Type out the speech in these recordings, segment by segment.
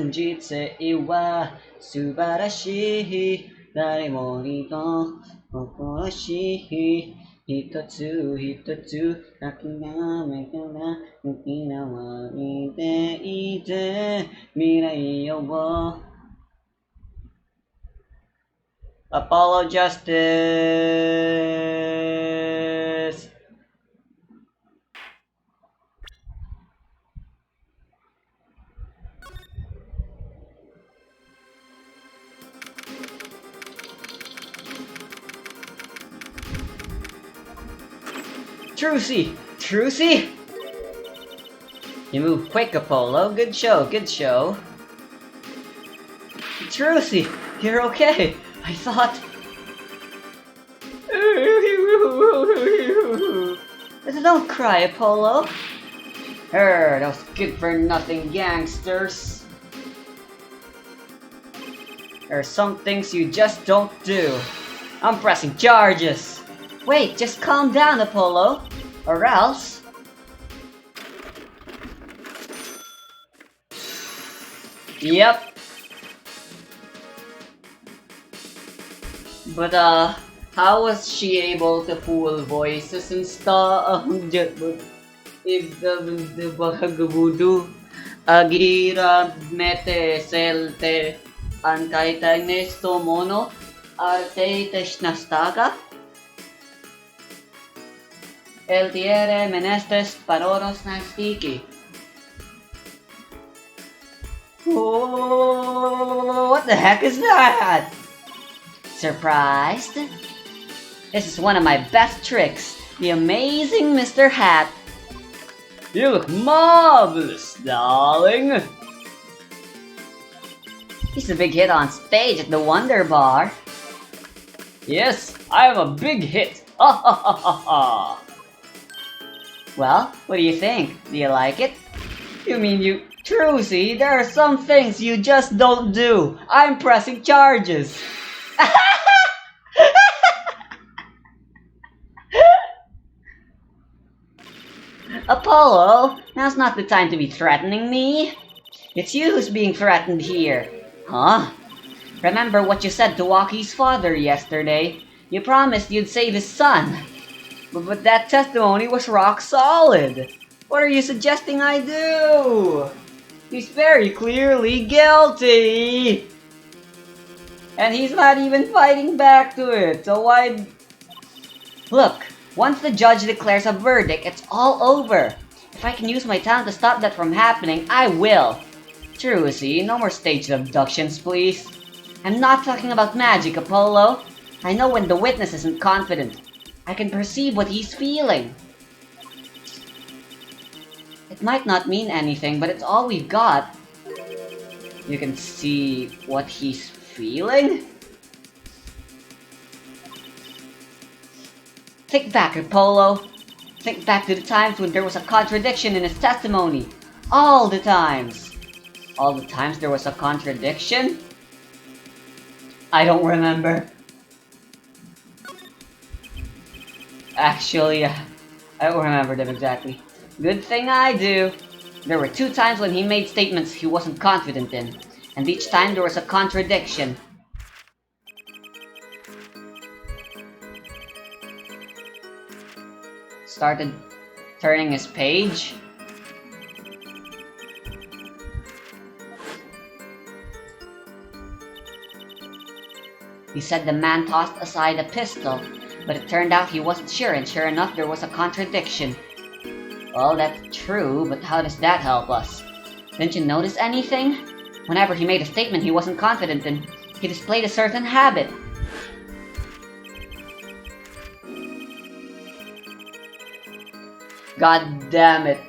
Jitse iwa subarashi Dare mo hito Kokoroshi Hitotsu hitotsu Aki ga mekara Yuki na wa ite ite Mirai yo Apollo Justice! Trucy! Trucy! You move quick, Apollo. Good show, good show. Trucy! You're okay! I thought... Don't cry, Apollo. Those good-for-nothing gangsters. There are some things you just don't do. I'm pressing charges. Wait, just calm down, Apollo. Or else... Yep. But how was she able to fool voices and stuff? If the Bhagavudu Agira mete selte ankaitagnesto mono arte tesnastaga El tiere menestres paroros nastiki. Oh, what the heck is that? Surprised? This is one of my best tricks, the amazing Mr. Hat. You look marvelous, darling. He's a big hit on stage at the Wonder Bar. Yes, I am a big hit. Ha ha ha ha ha. Well, what do you think? Do you like it? You mean you... Trucy, there are some things you just don't do. I'm pressing charges. Apollo, now's not the time to be threatening me. It's you who's being threatened here. Huh? Remember what you said to Waki's father yesterday? You promised you'd save his son. But that testimony was rock solid. What are you suggesting I do? He's very clearly guilty. And he's not even fighting back to it, so why... Look, once the judge declares a verdict, it's all over. If I can use my talent to stop that from happening, I will. Trucy, no more staged abductions, please. I'm not talking about magic, Apollo. I know when the witness isn't confident. I can perceive what he's feeling. It might not mean anything, but it's all we've got. You can see what he's feeling? Think back, Apollo. Think back to the times when there was a contradiction in his testimony. All the times. All the times there was a contradiction? I don't remember. Actually, I don't remember them exactly. Good thing I do. There were 2 times when he made statements he wasn't confident in, and each time there was a contradiction. Started turning his page. He said the man tossed aside a pistol, but it turned out he wasn't sure, and sure enough there was a contradiction. Well, that's true, but how does that help us? Didn't you notice anything? Whenever he made a statement he wasn't confident in, he displayed a certain habit. God damn it.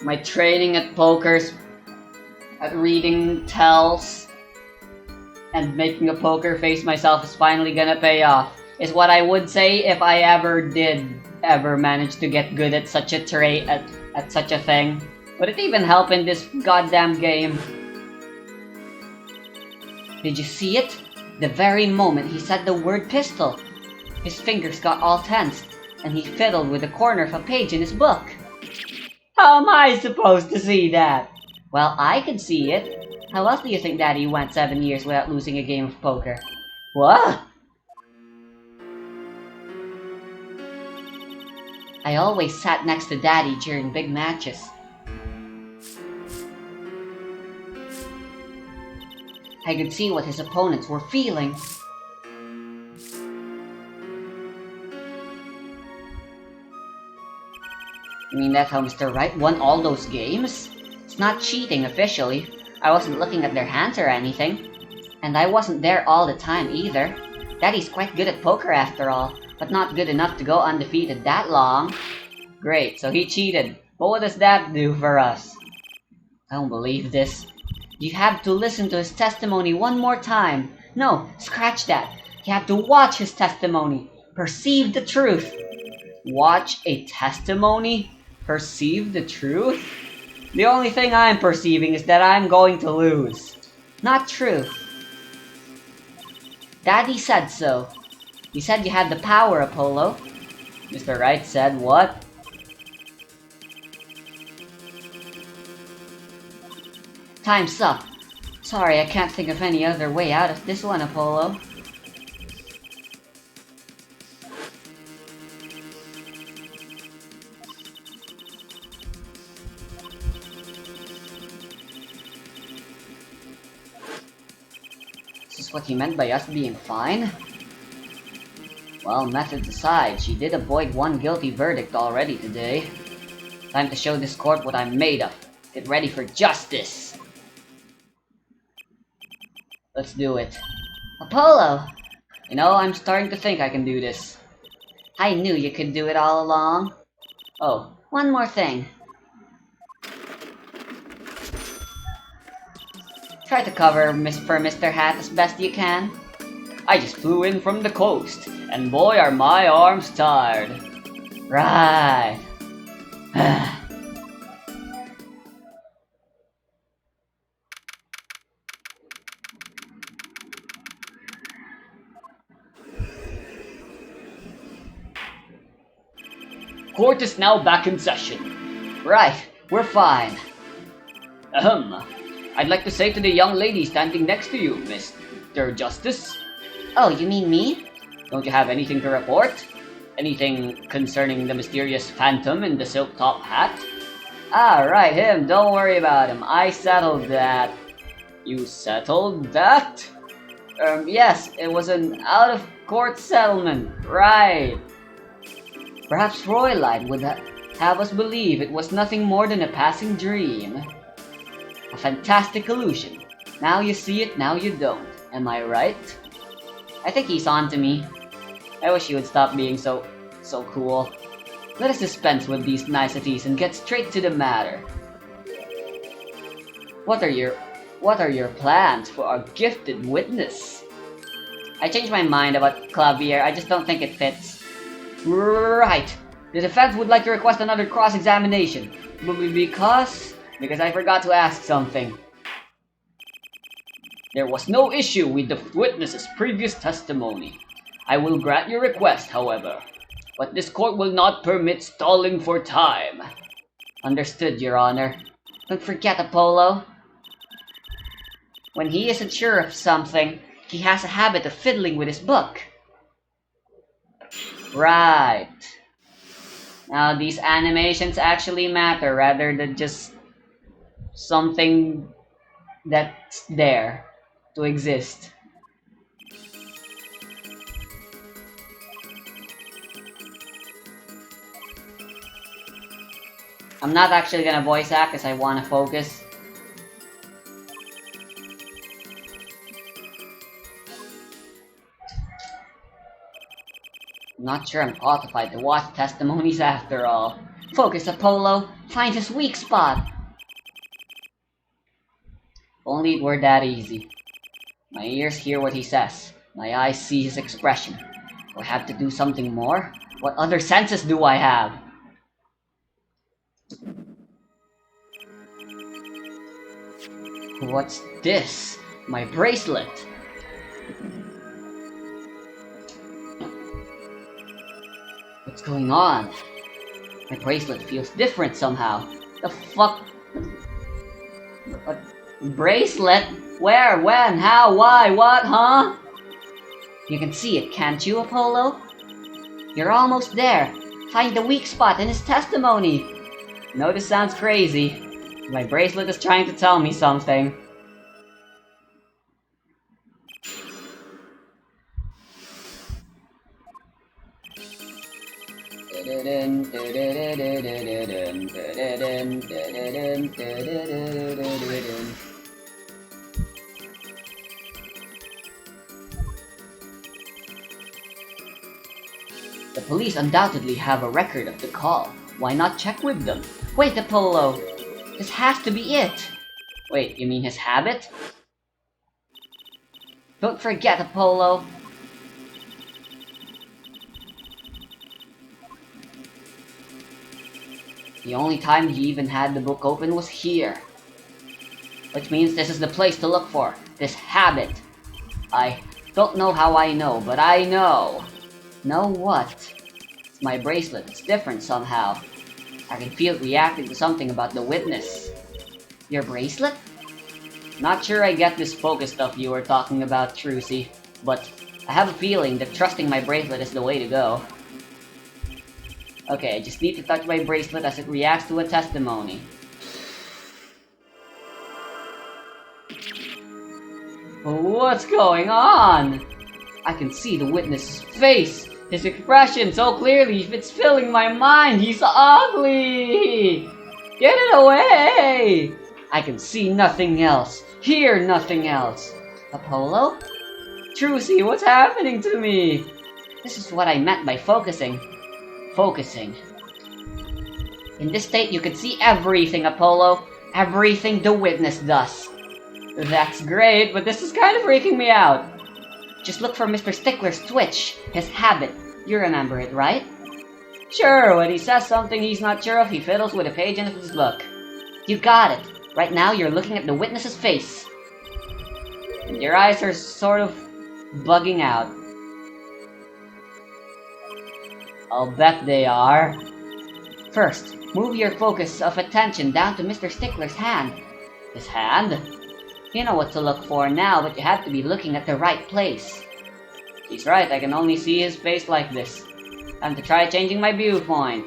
My training at pokers, at reading tells, and making a poker face myself is finally gonna pay off. Is what I would say if I ever managed to get good at such a trait, at such a thing. Would it even help in this goddamn game? Did you see it? The very moment he said the word pistol, his fingers got all tensed, and he fiddled with the corner of a page in his book. How am I supposed to see that? Well, I can see it. How else do you think Daddy went 7 years without losing a game of poker? What? I always sat next to Daddy during big matches. I could see what his opponents were feeling. You mean that's how Mr. Wright won all those games? It's not cheating officially. I wasn't looking at their hands or anything. And I wasn't there all the time either. Daddy's quite good at poker after all, but not good enough to go undefeated that long. Great, so he cheated. But what does that do for us? I don't believe this. You have to listen to his testimony one more time. No, scratch that. You have to watch his testimony. Perceive the truth. Watch a testimony? Perceive the truth? The only thing I'm perceiving is that I'm going to lose. Not true. Daddy said so. He said you had the power, Apollo. Mr. Wright said what? Time's up. Sorry, I can't think of any other way out of this one, Apollo. Is this what he meant by us being fine? Well, methods aside, she did avoid one guilty verdict already today. Time to show this court what I'm made of. Get ready for justice! Let's do it. Apollo! You know, I'm starting to think I can do this. I knew you could do it all along. Oh, one more thing. Try to cover for Mr. Hat as best you can. I just flew in from the coast, and boy are my arms tired. Right. Court is now back in session. Right, we're fine. Ahem. I'd like to say to the young lady standing next to you, Mr. Justice. Oh, you mean me? Don't you have anything to report? Anything concerning the mysterious phantom in the silk top hat? Ah, right, him. Don't worry about him. I settled that. You settled that? Yes, it was an out-of-court settlement. Right. Perhaps Fräulein would have us believe it was nothing more than a passing dream. A fantastic illusion. Now you see it, now you don't. Am I right? I think he's on to me. I wish he would stop being so cool. Let us dispense with these niceties and get straight to the matter. What are your plans for our gifted witness? I changed my mind about Clavier. I just don't think it fits. Right. The defense would like to request another cross-examination. Because I forgot to ask something. There was no issue with the witness's previous testimony. I will grant your request, however. But this court will not permit stalling for time. Understood, Your Honor. Don't forget, Apollo. When he isn't sure of something, he has a habit of fiddling with his book. Right. Now these animations actually matter rather than just something that's there to exist. I'm not actually gonna voice act because I want to focus. I'm not sure I'm qualified to watch testimonies after all. Focus, Apollo. Find his weak spot. Only it were that easy. My ears hear what he says. My eyes see his expression. Do I have to do something more? What other senses do I have? What's this? My bracelet. What's going on? My bracelet feels different somehow. The fuck? What? Bracelet? Where? When? How? Why? What? Huh? You can see it, can't you, Apollo? You're almost there. Find the weak spot in his testimony. No, this sounds crazy. My bracelet is trying to tell me something. The police undoubtedly have a record of the call. Why not check with them? Wait, Apollo! This has to be it! Wait, you mean his habit? Don't forget, Apollo! The only time he even had the book open was here. Which means this is the place to look for. This habit. I don't know how I know, but I know. Know what? It's my bracelet. It's different somehow. I can feel it reacting to something about the witness. Your bracelet? Not sure I get this focus stuff you were talking about, Trucy, but I have a feeling that trusting my bracelet is the way to go. Okay, I just need to touch my bracelet as it reacts to a testimony. What's going on? I can see the witness's face. His expression so clearly, it's filling my mind. He's ugly! Get it away! I can see nothing else, hear nothing else. Apollo? Trucy, what's happening to me? This is what I meant by focusing. Focusing. In this state, you can see everything, Apollo. Everything the witness does. That's great, but this is kind of freaking me out. Just look for Mr. Stickler's twitch, his habit. You remember it, right? Sure, when he says something he's not sure of, he fiddles with a page in his book. You got it. Right now, you're looking at the witness's face. And your eyes are sort of bugging out. I'll bet they are. First, move your focus of attention down to Mr. Stickler's hand. His hand? You know what to look for now, but you have to be looking at the right place. He's right, I can only see his face like this. Time to try changing my viewpoint.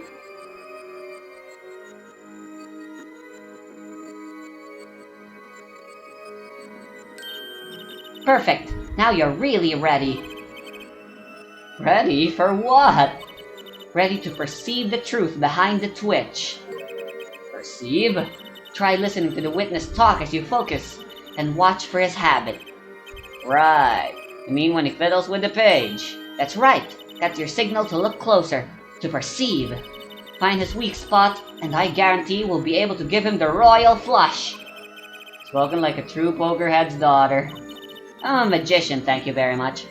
Perfect! Now you're really ready. Ready for what? Ready to perceive the truth behind the twitch. Perceive? Try listening to the witness talk as you focus, and watch for his habit. Right. You mean when he fiddles with the page? That's right. That's your signal to look closer, to perceive. Find his weak spot, and I guarantee we'll be able to give him the royal flush. Spoken like a true pokerhead's daughter. I'm a magician, thank you very much.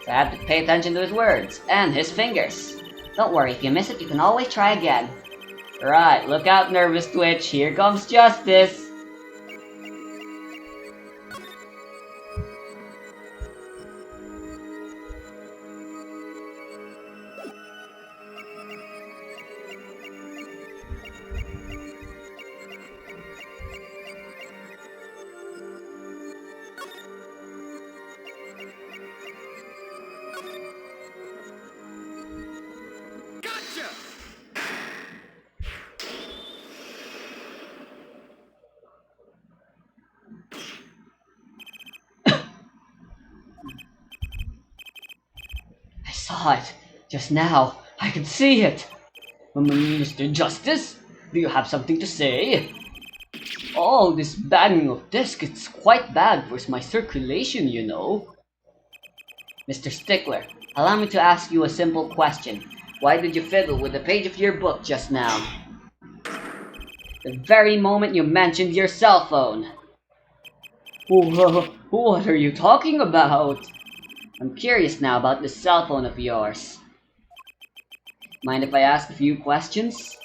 So I have to pay attention to his words, and his fingers. Don't worry, if you miss it, you can always try again. Right, look out, nervous twitch. Here comes justice. I saw it. Just now. I can see it. Mr. Justice, do you have something to say? Oh, this banging of disc, it's quite bad for my circulation, you know. Mr. Stickler, allow me to ask you a simple question. Why did you fiddle with the page of your book just now? The very moment you mentioned your cell phone. What are you talking about? I'm curious now about this cell phone of yours. Mind if I ask a few questions?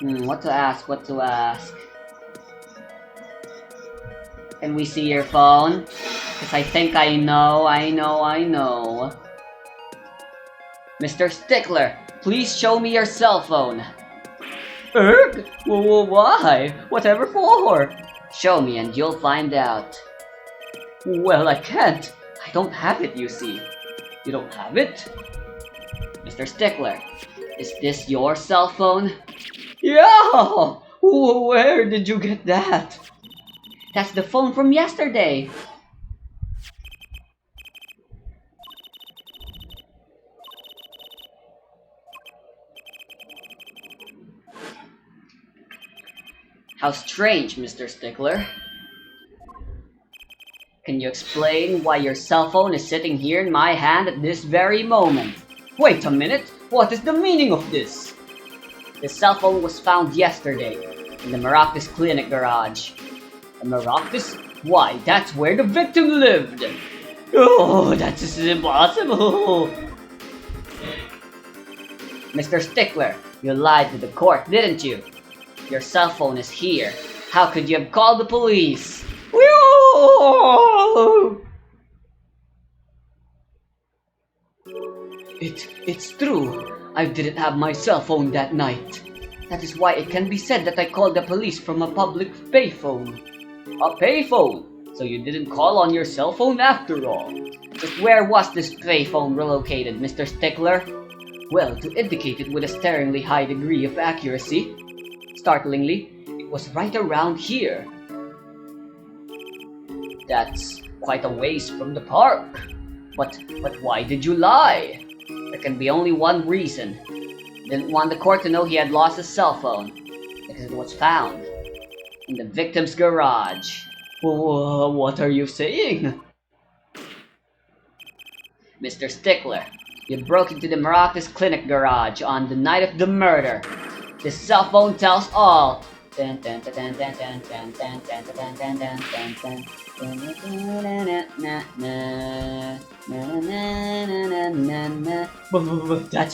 What to ask? Can we see your phone? Because I think I know. Mr. Stickler, please show me your cell phone. Erg? Why? Whatever for? Show me and you'll find out. Well, I can't. I don't have it, you see. You don't have it? Mr. Stickler, is this your cell phone? Yeah! Where did you get that? That's the phone from yesterday. How strange, Mr. Stickler. Can you explain why your cell phone is sitting here in my hand at this very moment? Wait a minute, what is the meaning of this? The cell phone was found yesterday in the Maractus Clinic garage. The Maractus? Why, that's where the victim lived! Oh, that is impossible! Mr. Stickler, you lied to the court, didn't you? Your cell phone is here. How could you have called the police? It's true. I didn't have my cell phone that night. That is why it can be said that I called the police from a public payphone. A payphone? So you didn't call on your cell phone after all. Just where was this payphone relocated, Mr. Stickler? Well, to indicate it with a staringly high degree of accuracy, startlingly, it was right around here. That's quite a ways from the park. But why did you lie? There can be only one reason. He didn't want the court to know he had lost his cell phone, because it was found in the victim's garage. What are you saying? Mr. Stickler, you broke into the Maractus Clinic garage on the night of the murder. This cell phone tells all. That's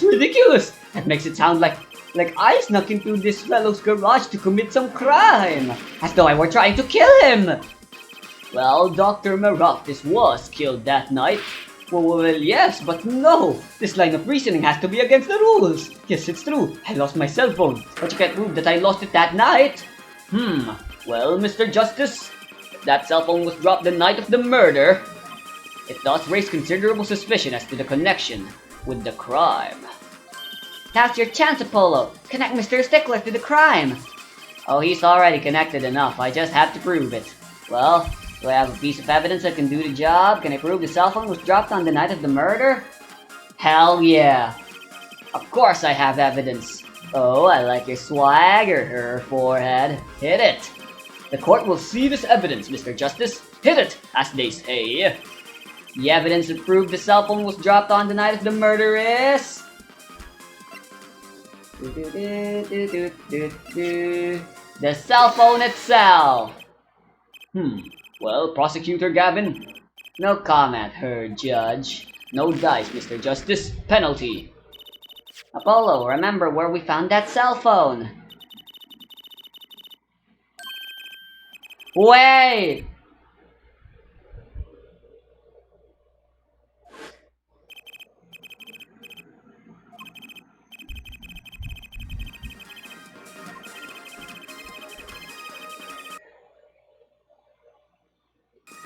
ridiculous! That makes it sound like I snuck into this fellow's garage to commit some crime, as though I were trying to kill him! Well, Dr. Maractus was killed that night. Well, yes, but no! This line of reasoning has to be against the rules! Yes, it's true, I lost my cell phone, but you can't prove that I lost it that night! Well, Mr. Justice, if that cell phone was dropped the night of the murder, it does raise considerable suspicion as to the connection with the crime. Now's your chance, Apollo! Connect Mr. Stickler to the crime! Oh, he's already connected enough, I just have to prove it. Well, do I have a piece of evidence that can do the job? Can I prove the cell phone was dropped on the night of the murder? Hell yeah! Of course I have evidence. Oh, I like your swagger, forehead. Hit it! The court will see this evidence, Mr. Justice. Hit it, as they say. The evidence that proved the cell phone was dropped on the night of the murder is... the cell phone itself! Well, Prosecutor Gavin? No comment, heard, Judge. No dice, Mr. Justice. Penalty. Apollo, remember where we found that cell phone? Wait!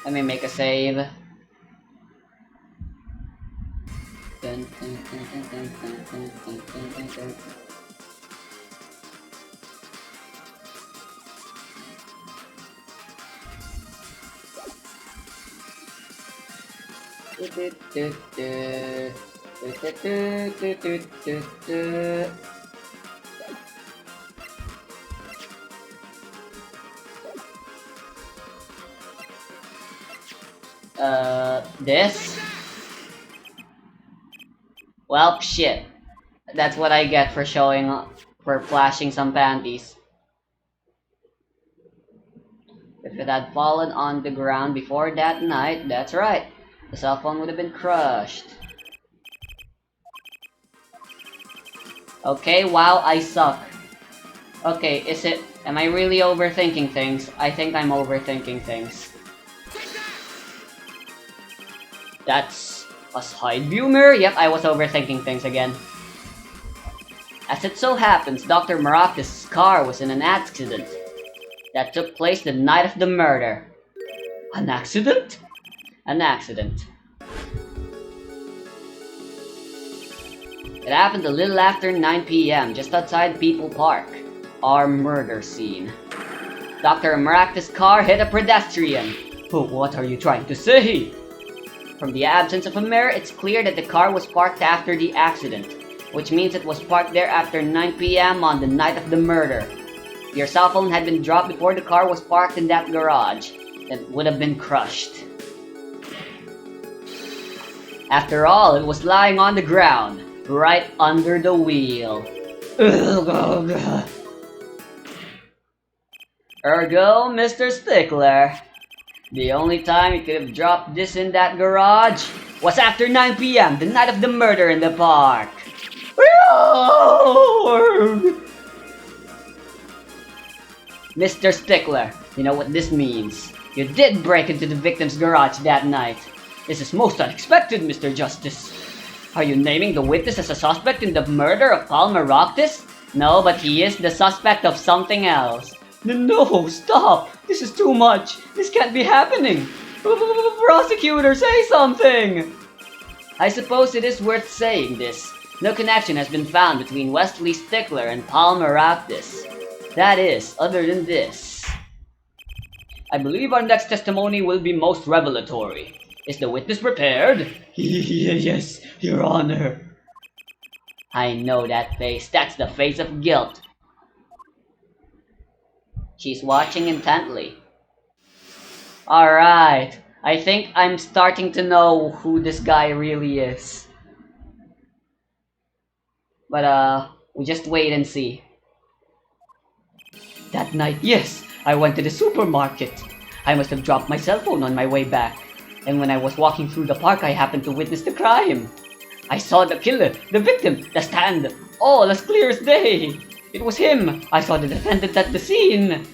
Let me make a save. Dun, dun, dun, dun, dun, dun, dun, dun, dun, dun. This? Well, shit. That's what I get for flashing some panties. If it had fallen on the ground before that night, that's right. The cell phone would have been crushed. Okay, wow, I suck. Okay, am I really overthinking things? I think I'm overthinking things. That's a side view mirror? Yep, I was overthinking things again. As it so happens, Dr. Maractus' car was in an accident that took place the night of the murder. An accident? An accident. It happened a little after 9 p.m. just outside People Park, our murder scene. Dr. Maractus' car hit a pedestrian. Oh, what are you trying to say? From the absence of a mirror, it's clear that the car was parked after the accident, which means it was parked there after 9 p.m. on the night of the murder. Your cell phone had been dropped before the car was parked in that garage. It would have been crushed. After all, it was lying on the ground, right under the wheel. Ergo, Mr. Stickler, the only time you could have dropped this in that garage was after 9 p.m., the night of the murder in the park. Mr. Stickler, you know what this means. You did break into the victim's garage that night. This is most unexpected, Mr. Justice. Are you naming the witness as a suspect in the murder of Paul Maractus? No, but he is the suspect of something else. No, stop! This is too much! This can't be happening! Prosecutor, say something! I suppose it is worth saying this. No connection has been found between Wesley Stickler and Paul Maractus. That is, other than this. I believe our next testimony will be most revelatory. Is the witness prepared? Yes, Your Honor. I know that face. That's the face of guilt. She's watching intently. Alright. I think I'm starting to know who this guy really is. But, we just wait and see. That night, yes, I went to the supermarket. I must have dropped my cell phone on my way back. And when I was walking through the park, I happened to witness the crime. I saw the killer, the victim, the stand, all as clear as day. It was him. I saw the defendant at the scene.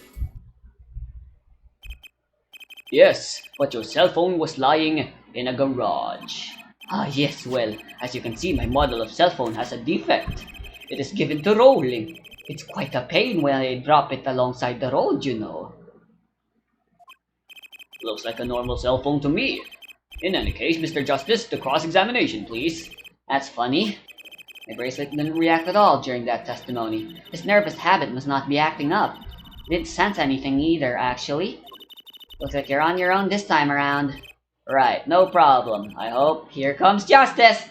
Yes, but your cell phone was lying in a garage. Ah yes, well, as you can see, my model of cell phone has a defect. It is given to rolling. It's quite a pain when I drop it alongside the road, you know. Looks like a normal cell phone to me. In any case, Mr. Justice, the cross-examination, please. That's funny. My bracelet didn't react at all during that testimony. His nervous habit must not be acting up. Didn't sense anything either, actually. Looks like you're on your own this time around. Right, no problem. I hope. Here comes justice!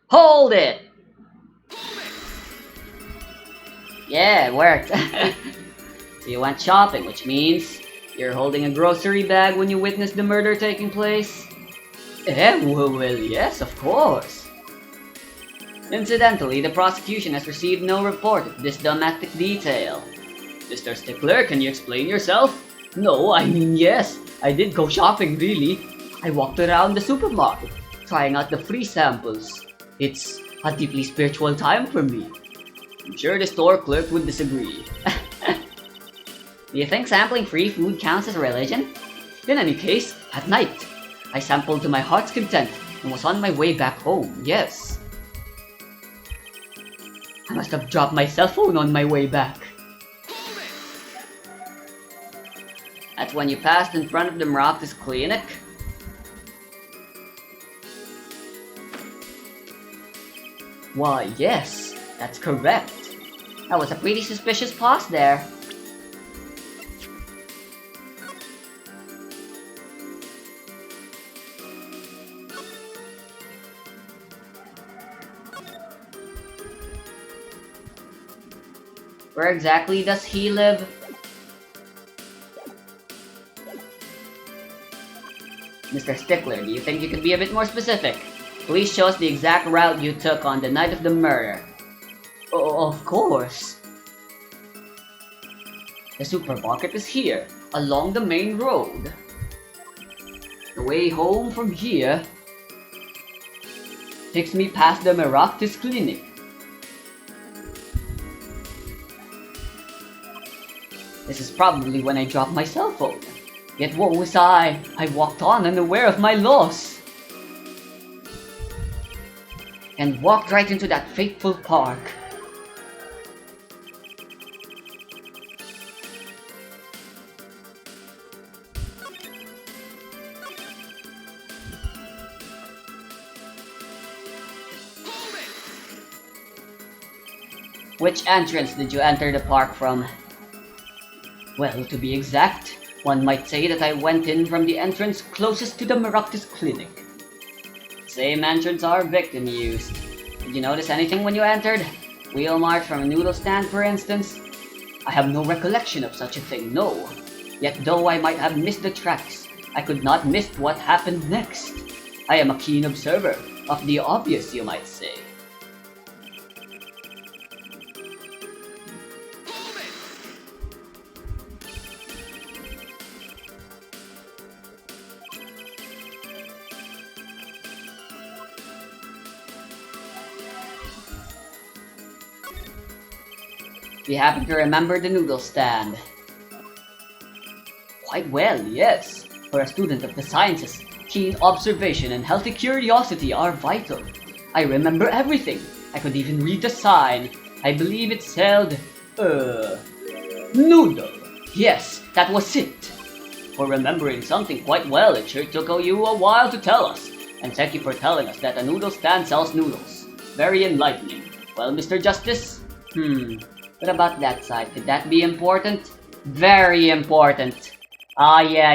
Hold it! Yeah, it worked. So you went shopping, which means you're holding a grocery bag when you witnessed the murder taking place? Well, yes, of course. Incidentally, the prosecution has received no report of this domestic detail. Mr. Stickler, can you explain yourself? No, I mean yes. I did go shopping, really. I walked around the supermarket, trying out the free samples. It's a deeply spiritual time for me. I'm sure the store clerk would disagree. Do you think sampling free food counts as a religion? In any case, at night, I sampled to my heart's content and was on my way back home, yes. I must have dropped my cell phone on my way back. That's when you passed in front of the Maractus clinic? Why, yes, that's correct. That was a pretty suspicious pause there. Where exactly does he live? Mr. Stickler, do you think you could be a bit more specific? Please show us the exact route you took on the night of the murder. Oh, of course. The supermarket is here, along the main road. The way home from here takes me past the Maractus clinic. This is probably when I dropped my cell phone. Yet woe was I walked on unaware of my loss. And walked right into that fateful park. Which entrance did you enter the park from? Well, to be exact, one might say that I went in from the entrance closest to the Maractus Clinic. Same entrance our victim used. Did you notice anything when you entered? Wheel marks from a noodle stand, for instance? I have no recollection of such a thing, no. Yet though I might have missed the tracks, I could not miss what happened next. I am a keen observer of the obvious, you might say. Do you happen to remember the noodle stand? Quite well, yes. For a student of the sciences, keen observation and healthy curiosity are vital. I remember everything. I could even read the sign. I believe it said, noodle. Yes, that was it. For remembering something quite well, it sure took you a while to tell us. And thank you for telling us that a noodle stand sells noodles. Very enlightening. Well, Mr. Justice? What about that side? Could that be important? Very important. Ah, yeah.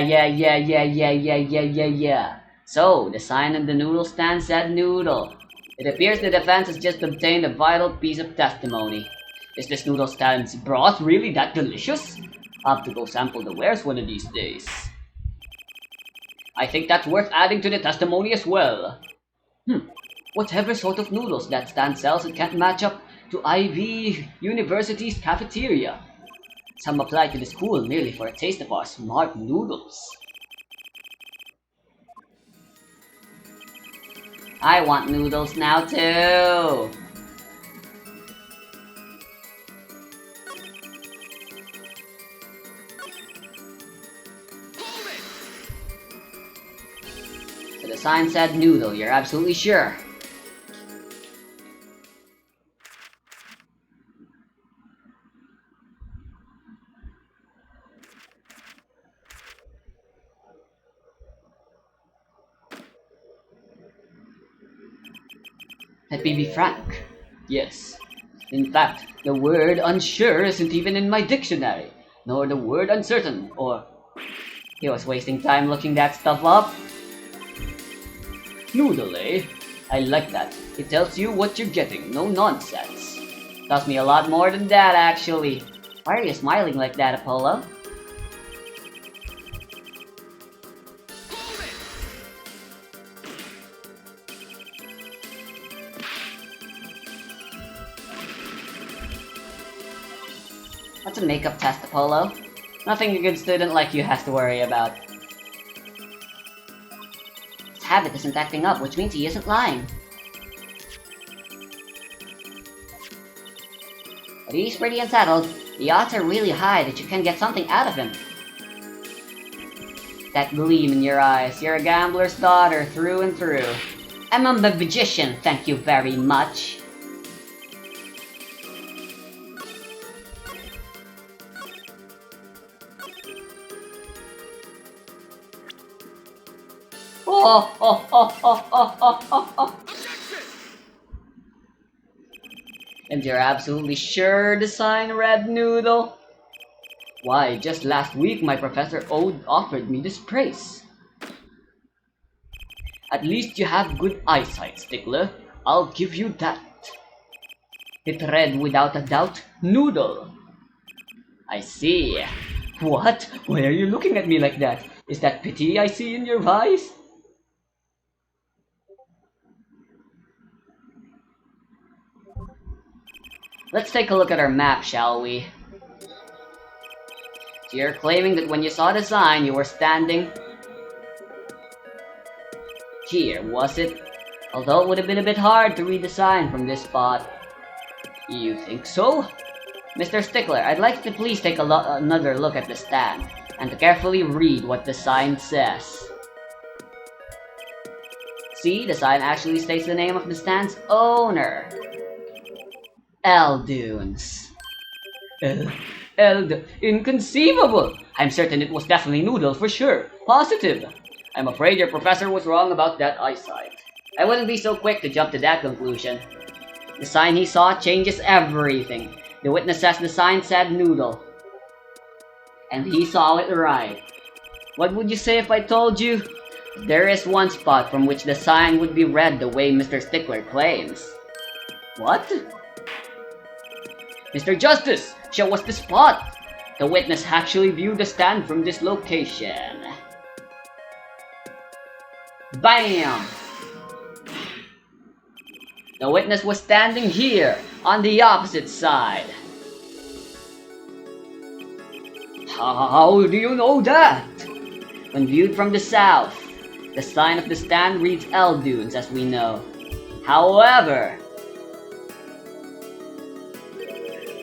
So, the sign on the noodle stand said noodle. It appears the defense has just obtained a vital piece of testimony. Is this noodle stand's broth really that delicious? I'll have to go sample the wares one of these days. I think that's worth adding to the testimony as well. Whatever sort of noodles that stand sells, it can't match up to Ivy University's cafeteria. Some apply to the school merely for a taste of our smart noodles. I want noodles now too. So the sign said noodle, you're absolutely sure? Let me be frank. Yes. In fact, the word unsure isn't even in my dictionary, nor the word uncertain, or... He was wasting time looking that stuff up. Noodle, eh? I like that. It tells you what you're getting, no nonsense. Tells me a lot more than that, actually. Why are you smiling like that, Apollo? What's a makeup test, Apollo? Nothing a good student like you has to worry about. His habit isn't acting up, which means he isn't lying. But he's pretty unsettled. The odds are really high that you can get something out of him. That gleam in your eyes. You're a gambler's daughter through and through. I'm a magician, thank you very much. And you're absolutely sure the sign read noodle? Why, just last week my Professor Ode offered me this praise. At least you have good eyesight, Stickler. I'll give you that. It read without a doubt, noodle. I see. What? Why are you looking at me like that? Is that pity I see in your eyes? Let's take a look at our map, shall we? So you're claiming that when you saw the sign, you were standing here, was it? Although it would have been a bit hard to read the sign from this spot. You think so? Mr. Stickler, I'd like to please take another look at the stand. and to carefully read what the sign says. See, the sign actually states the name of the stand's owner. Eldunes. Inconceivable! I'm certain it was definitely Noodle for sure. Positive. I'm afraid your professor was wrong about that eyesight. I wouldn't be so quick to jump to that conclusion. The sign he saw changes everything. The witness says the sign said Noodle. And he saw it right. What would you say if I told you? There is one spot from which the sign would be read the way Mr. Stickler claims. What? Mr. Justice, show us the spot! The witness actually viewed the stand from this location. BAM! The witness was standing here, on the opposite side. How do you know that? When viewed from the south, the sign of the stand reads Eldunes, as we know. However,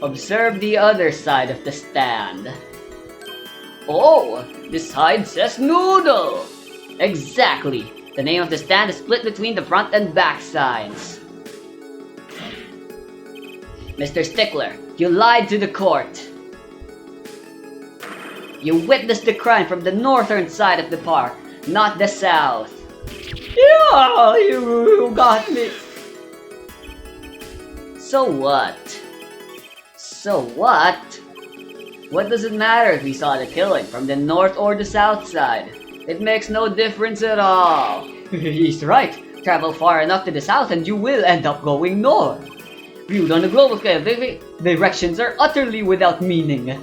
observe the other side of the stand. Oh, this side says Noodle! Exactly! The name of the stand is split between the front and back sides. Mr. Stickler, you lied to the court. You witnessed the crime from the northern side of the park, not the south. Yeah, you got me. So what? So what? What does it matter if we saw the killing from the north or the south side? It makes no difference at all. He's right. Travel far enough to the south and you will end up going north. Viewed on the global scale, directions are utterly without meaning.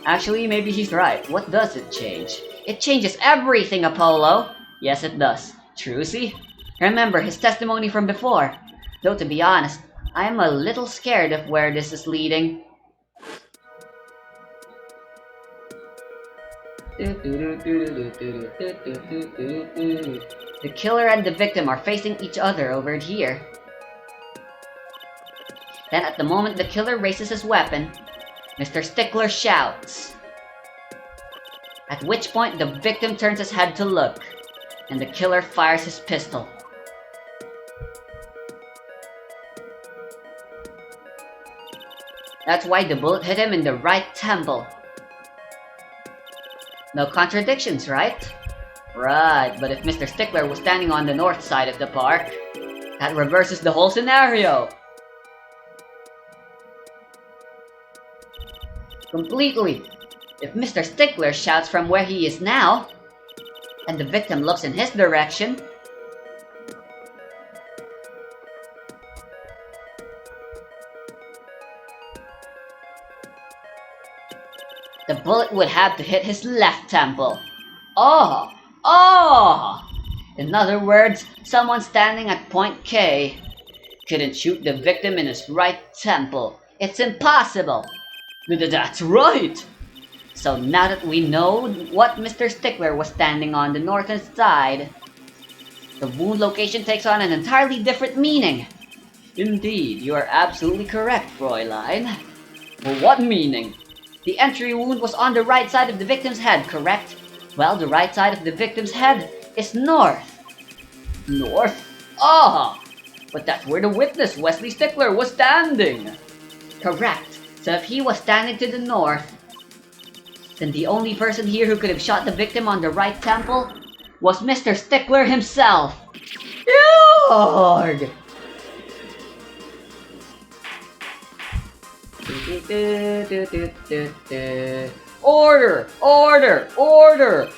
Actually, maybe he's right. What does it change? It changes everything, Apollo! Yes, it does. True, see? Remember his testimony from before. Though to be honest, I'm a little scared of where this is leading. The killer and the victim are facing each other over here. Then at the moment the killer raises his weapon, Mr. Stickler shouts. At which point the victim turns his head to look, and the killer fires his pistol. That's why the bullet hit him in the right temple. No contradictions, right? Right, but if Mr. Stickler was standing on the north side of the park, that reverses the whole scenario. Completely. If Mr. Stickler shouts from where he is now, and the victim looks in his direction, the bullet would have to hit his left temple. Oh! Oh! In other words, someone standing at point K couldn't shoot the victim in his right temple. It's impossible! That's right! So now that we know what Mr. Stickler was standing on the northern side, the wound location takes on an entirely different meaning. Indeed, you are absolutely correct, Fräulein. Well, what meaning? The entry wound was on the right side of the victim's head, correct? Well, the right side of the victim's head is north. North? Ah! But that's where the witness, Wesley Stickler, was standing. Correct. So if he was standing to the north, then the only person here who could have shot the victim on the right temple was Mr. Stickler himself. Lord! Order! Order! Order!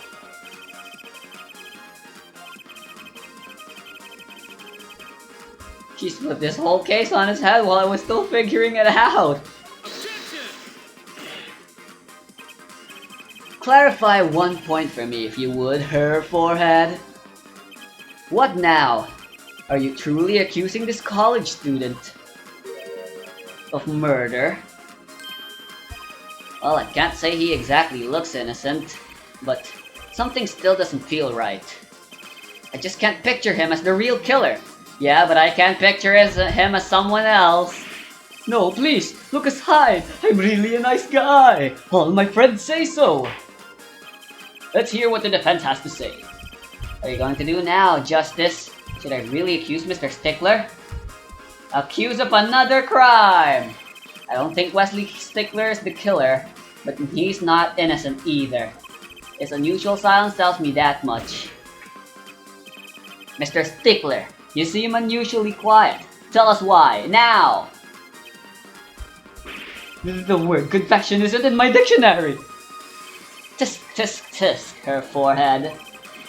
He's put this whole case on his head while I was still figuring it out. Clarify one point for me, if you would, Her Forehead. What now? Are you truly accusing this college student of murder? Well, I can't say he exactly looks innocent, but something still doesn't feel right. I just can't picture him as the real killer. Yeah, but I can't picture him as someone else. No, please, look aside. I'm really a nice guy. All my friends say so. Let's hear what the defense has to say. What are you going to do now, Justice? Should I really accuse Mr. Stickler? Accused of another crime! I don't think Wesley Stickler is the killer, but he's not innocent either. His unusual silence tells me that much. Mr. Stickler, you seem unusually quiet. Tell us why, now! The word confession isn't in my dictionary. Tisk, tisk, tisk, her forehead.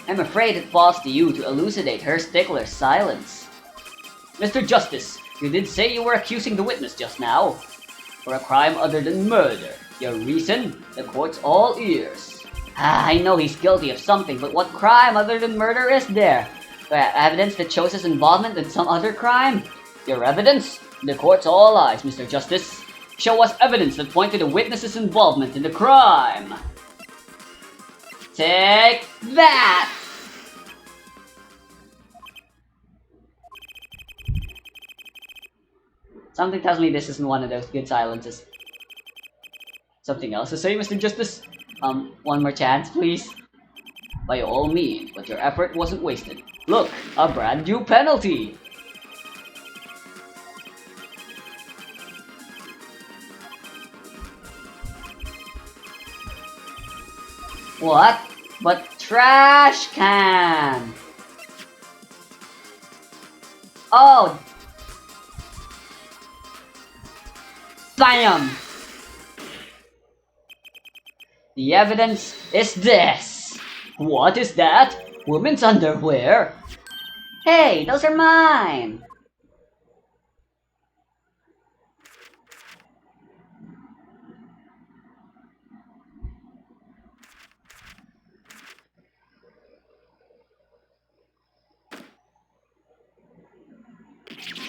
I'm afraid it falls to you to elucidate her Stickler's silence. Mr. Justice, you did say you were accusing the witness just now. For a crime other than murder. Your reason? The court's all ears. I know he's guilty of something, but what crime other than murder is there? Evidence that shows his involvement in some other crime? Your evidence? The court's all eyes, Mr. Justice. Show us evidence that point to the witness's involvement in the crime. Take that! Something tells me this isn't one of those good silences. Something else to say, Mr. Justice? One more chance, please. By all means, but your effort wasn't wasted. Look, a brand new penalty! What? But trash can! Oh! Bam! The evidence is this! What is that? Women's underwear? Hey, those are mine!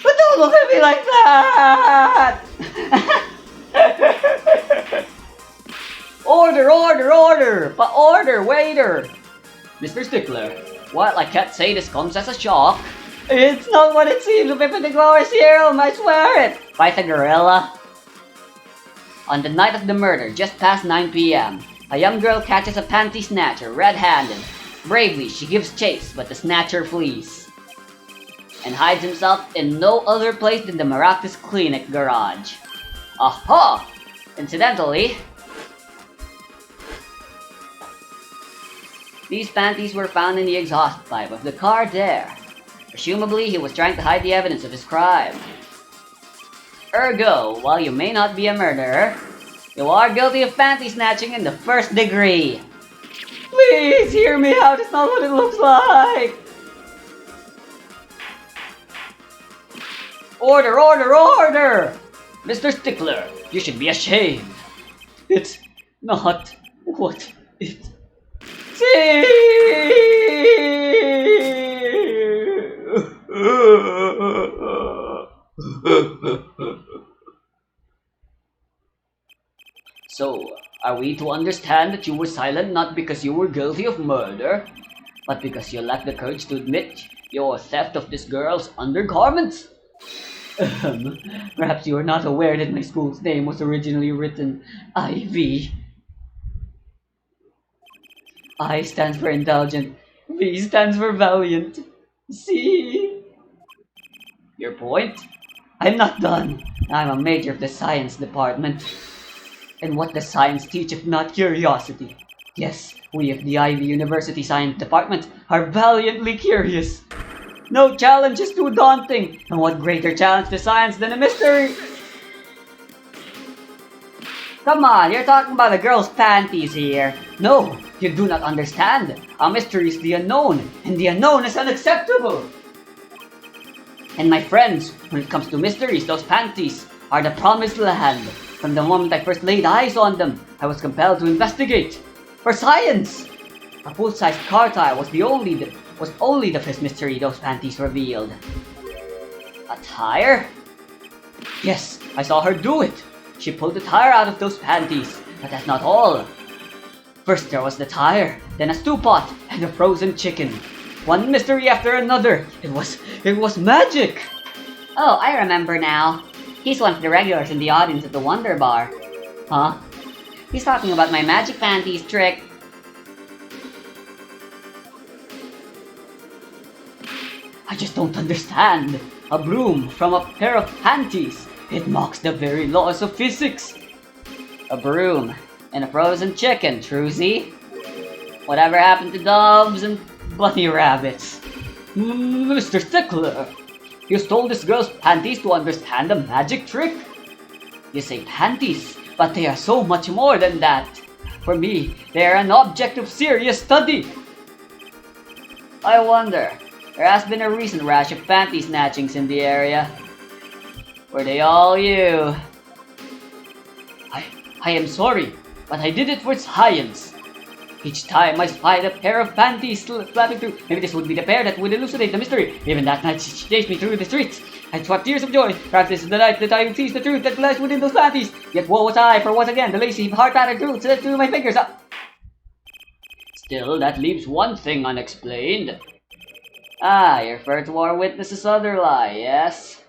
But don't look at me like that! Order, order, order! Order, waiter! Mr. Stickler, while I can't say this comes as a shock, It's not what it seems to Pippin the Glory Serum, I swear it! Fight the gorilla. On the night of the murder, just past 9 p.m., a young girl catches a panty snatcher red-handed. Bravely, she gives chase, but the snatcher flees and hides himself in no other place than the Maractus Clinic garage. Aha! Incidentally, these panties were found in the exhaust pipe of the car there. Presumably, he was trying to hide the evidence of his crime. Ergo, while you may not be a murderer, you are guilty of panty snatching in the first degree. please hear me out, it's not what it looks like! Order, order, order! Mr. Stickler, you should be ashamed. It's not what it So, are we to understand that you were silent not because you were guilty of murder, but because you lacked the courage to admit your theft of this girl's undergarments? Perhaps you are not aware that my school's name was originally written IV. I stands for indulgent, V stands for valiant. See? Your point? I'm not done. I'm a major of the science department. And what does science teach if not curiosity? Yes, we of the Ivy University Science Department are valiantly curious. No challenge is too daunting, and what greater challenge to science than a mystery? Come on, you're talking about a girl's panties here. No, you do not understand. A mystery is the unknown, and the unknown is unacceptable. And my friends, when it comes to mysteries, those panties are the promised land. From the moment I first laid eyes on them, I was compelled to investigate. For science! A full-sized car tire was only the first mystery those panties revealed. A tire? Yes, I saw her do it. She pulled the tire out of those panties, but that's not all. First there was the tire, then a stew pot, and a frozen chicken. One mystery after another. It was magic. Oh, I remember now. He's one of the regulars in the audience at the Wonder Bar. Huh? He's talking about my magic panties trick. I just don't understand. A broom from a pair of panties. It mocks the very laws of physics. A broom and a frozen chicken, Truzy. Whatever happened to doves and bunny rabbits? Mr. Stickler, you stole this girl's panties to understand a magic trick? You say panties, but they are so much more than that. For me, they are an object of serious study. I wonder, there has been a recent rash of panty snatchings in the area. Were they all you? I am sorry, but I did it for science. Each time I spied a pair of panties flapping through, maybe this would be the pair that would elucidate the mystery. Even that night she chased me through the streets. I sweat tears of joy. Perhaps this is the night that I will seize the truth that lies within those panties. Yet woe was I, for once again the lazy, hard-patterned truth slipped through my fingers. Still, that leaves one thing unexplained. Ah, you refer to our witness's other lie, yes?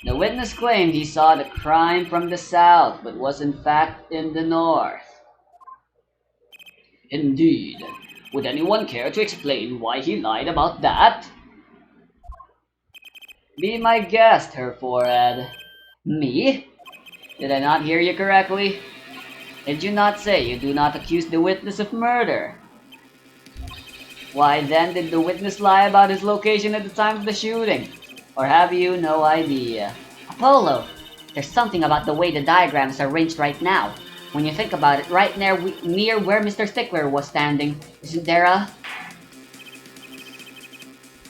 The witness claimed he saw the crime from the south, but was in fact in the north. Indeed. Would anyone care to explain why he lied about that? Be my guest, Her Forehead. Me? Did I not hear you correctly? Did you not say you do not accuse the witness of murder? Why then did the witness lie about his location at the time of the shooting? Or have you no idea? Apollo, there's something about the way the diagram is arranged right now. When you think about it, right near where Mr. Stickler was standing, isn't there a...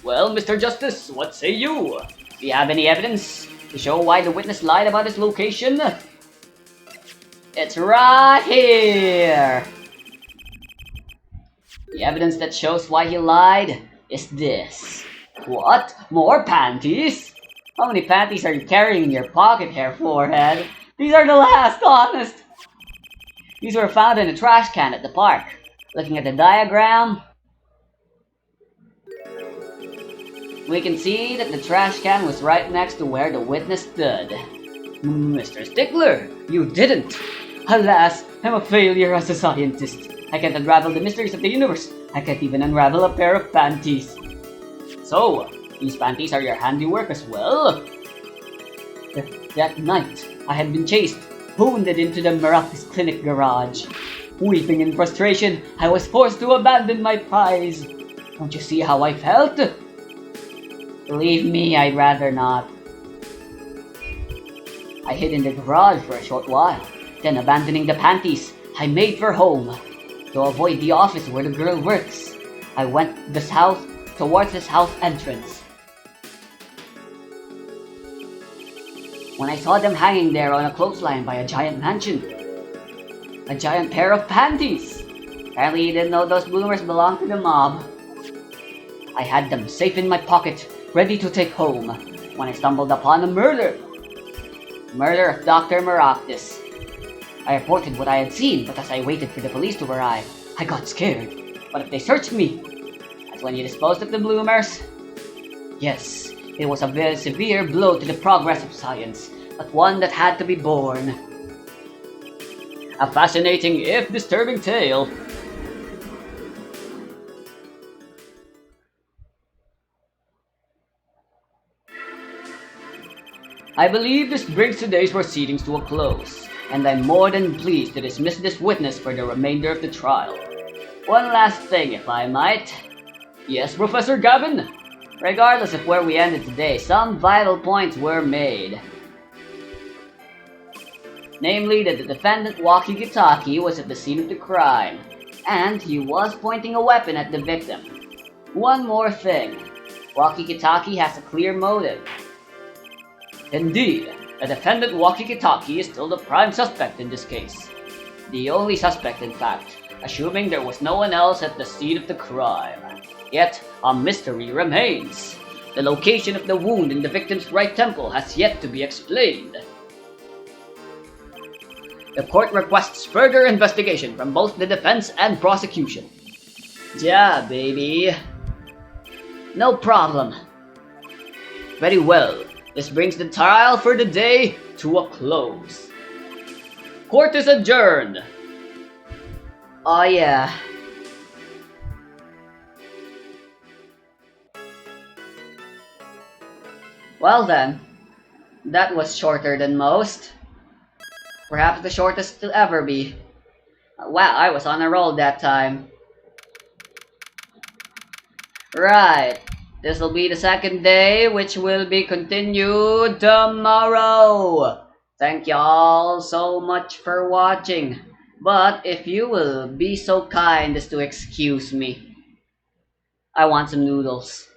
Well, Mr. Justice, what say you? Do you have any evidence to show why the witness lied about his location? It's right here! The evidence that shows why he lied is this. What? More panties? How many panties are you carrying in your pocket, Hair Forehead? These are the last, honest! These were found in a trash can at the park. Looking at the diagram, we can see that the trash can was right next to where the witness stood. Mr. Stickler, you didn't! Alas, I'm a failure as a scientist. I can't unravel the mysteries of the universe. I can't even unravel a pair of panties. So, these panties are your handiwork as well? That night, I had been chased, wounded into the Miraculous Clinic garage. Weeping in frustration, I was forced to abandon my prize. Don't you see how I felt? Believe me, I'd rather not. I hid in the garage for a short while. Then, abandoning the panties, I made for home. To avoid the office where the girl works, I went towards the south entrance. When I saw them hanging there on a clothesline by a giant mansion, a giant pair of panties. Apparently you didn't know those bloomers belonged to the mob. I had them safe in my pocket, ready to take home, when I stumbled upon a murder. Murder of Dr. Maractus. I reported what I had seen, but as I waited for the police to arrive, I got scared. What if they searched me? That's when you disposed of the bloomers? Yes, it was a very severe blow to the progress of science, but one that had to be borne. A fascinating, if disturbing tale. I believe this brings today's proceedings to a close, and I'm more than pleased to dismiss this witness for the remainder of the trial. One last thing, if I might. Yes, Professor Gavin? Regardless of where we ended today, some vital points were made. Namely, that the defendant Waki Kitaki was at the scene of the crime, and he was pointing a weapon at the victim. One more thing. Waki Kitaki has a clear motive. Indeed, the defendant Waki Kitaki is still the prime suspect in this case. The only suspect, in fact, assuming there was no one else at the scene of the crime. Yet, a mystery remains. The location of the wound in the victim's right temple has yet to be explained. The court requests further investigation from both the defense and prosecution. Yeah, baby. No problem. Very well. This brings the trial for the day to a close. Court is adjourned. Oh yeah. Well then, that was shorter than most. Perhaps the shortest to ever be. Wow, I was on a roll that time. Right. This will be the second day, which will be continued tomorrow. Thank y'all so much for watching. But if you will be so kind as to excuse me, I want some noodles.